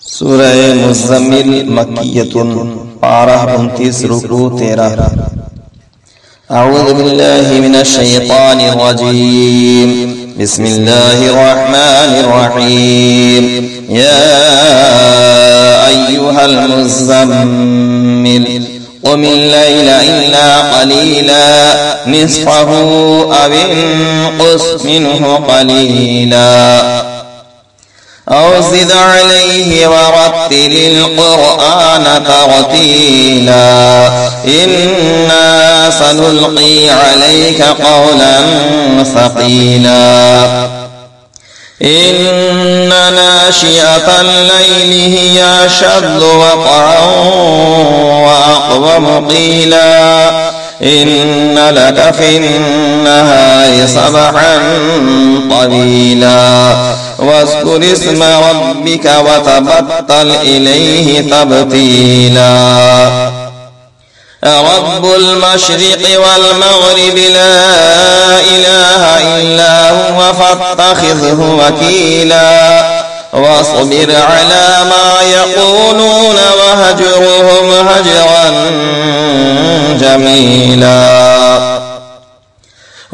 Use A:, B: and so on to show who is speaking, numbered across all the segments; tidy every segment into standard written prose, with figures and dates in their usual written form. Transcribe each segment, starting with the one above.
A: सूरह मुज़्ज़मिल मक्किय्यतुन पारा 29 रुकू 13। अऊज़ु बिल्लाहि मिनश शैतानिर रजीम। बिस्मिल्लाहिर रहमानिर रहीम। या अय्युहल मुज़्ज़मिल क़ुमिल लैला इल्ला क़लीला निस्फ़हु अव इंक़ुस मिन्हु क़लीला औ ज़िद अलैहि वरत्तिलिल क़ुरआन तरतीला इन्ना सनुल्क़ी अलैका क़ौलन सक़ीला इन्न नाशिअतल लैलि हिया अशद्दु वक़अन व अक़वमु क़ीला इन्न लक फ़िन्नहारि सबहन तवीला वज़्कुर इस्म रब्बिक वतबत्तल इलैहि तब्तीला रब्बुल मशरिक़ि वल मग़रिबि ला इलाहा इल्ला हुवा फत्तख़िज़हु वकीला वस्बिर अला मा यक़ूलून वहजुरहुम हजरन जमीला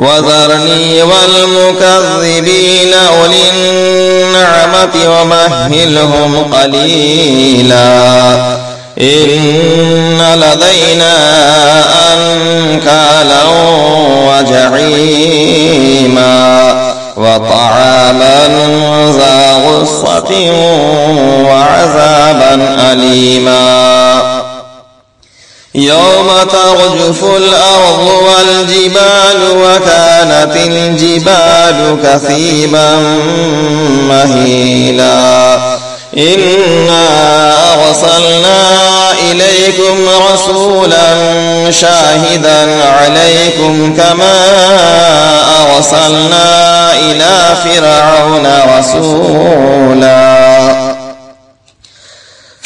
A: वज़रनी वल मुकज़्ज़िबीन उलिन निअमति वमह्हिलहुम क़लीला इन्न लदैना अंकालन व जहीमा व तआमन ज़ा गुस्सतिन व अज़ाबन अलीमा यौम तर्जुफुल अर्ज़ु वल जिबालु व कानतिल जिबालु कसीबन महीला इन्ना अर्सलना इलैकुम रसूलन शाहिदन अलैकुम कमा अर्सलना इला फ़िरऔन रसूला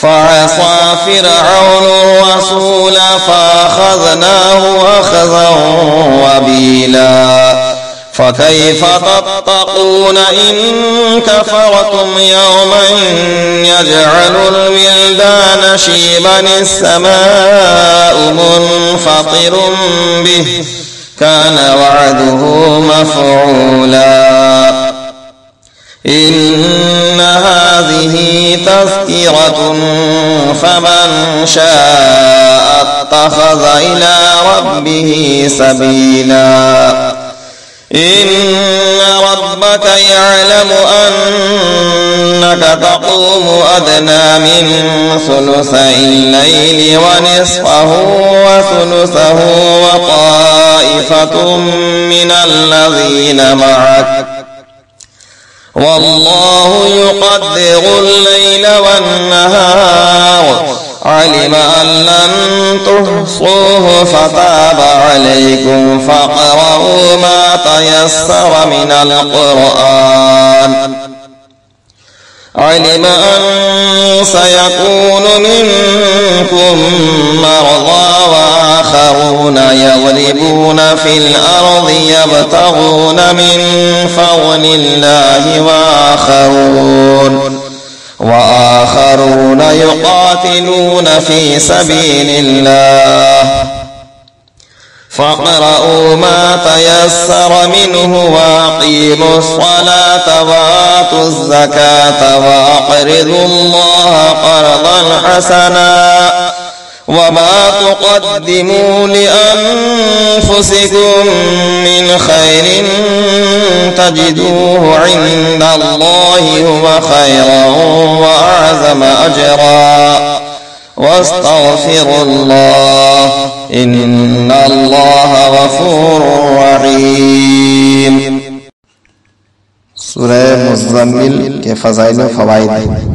A: फ़असा फ़िरऔन रसूल फ़अख़ज़नाहु अख़ज़न वबीला फ़कैफ़ तत्तक़ून इन कफ़रतुम यौमन यजअलुल विल्दान शीबन इस्समाउ मुन्फ़तिरुन बिहि कान वअदुहु मफ़ऊला इन्न हाज़िही तज़किरतुन फ़मन शाअ अत्तख़ज़ इला रब्बिही सबीला इन्न रब्बक यअलमु अन्नक तक़ूमु अदना मिन सुलुसैल लैलि व निस्फ़हु व सुलुसहु व ताइफ़तुम मिनल लज़ीना मअक वल्लाहु युक़द्दिरुल लैला वन नहार अलima an lan tuhsuhu fataba alaykum faqra'u ma tayassara minal Qur'an alima an sayakunu minkum marḍā wa akharūna yadribūna fil arḍi yabtaghūna min fadlillahi وآخرون يقاتلون في سبيل الله فاقرؤوا ما تيسر منه وأقيموا الصلاة وآتوا الزكاة وأقرضوا الله قرضا حسنا وما تقدموا لأنفسكم من خير تجدوه عند الله هو خيرا وأعظم أجرا واستغفروا الله إن الله غفور رحيم। सूरह मुज़्ज़मिल के फ़ज़ाइल व फ़वाइद।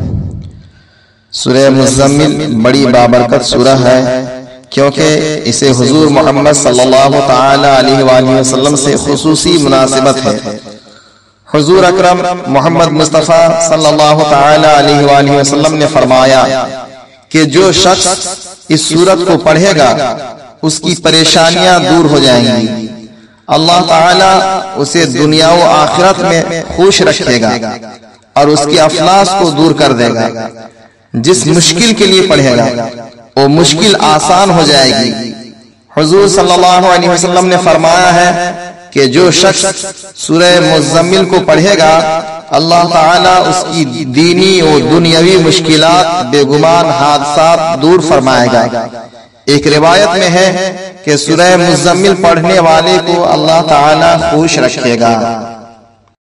A: सूरह मुज़्ज़मिल बड़ी बाबरकत सूरह है क्योंकि इसे हुजूर मोहम्मद सल्लल्लाहु ताला अलैहि वसल्लम से खुसूसी मुनासिबत है। हुजूर अकरम मोहम्मद मुस्तफ़ा सल्लल्लाहु ताला अलैहि वसल्लम ने फरमाया कि जो शख्स इस सूरत को पढ़ेगा उसकी परेशानियां दूर हो जाएंगी, अल्लाह ताला उसे दुनिया व आखिरत में खुश रखेगा और उसकी अफलास को दूर कर देगा। جس مشکل کے لیے پڑھے گا وہ مشکل آسان ہو جائے گی۔ حضور صلی اللہ علیہ وسلم نے فرمایا ہے کہ جو شخص سورہ مزمل کو پڑھے گا اللہ تعالیٰ اس کی دینی و دنیاوی مشکلات بے گمان حادثات دور فرمائے گا۔ ایک روایت میں ہے کہ سورہ مزمل پڑھنے والے کو اللہ تعالیٰ خوش رکھے گا۔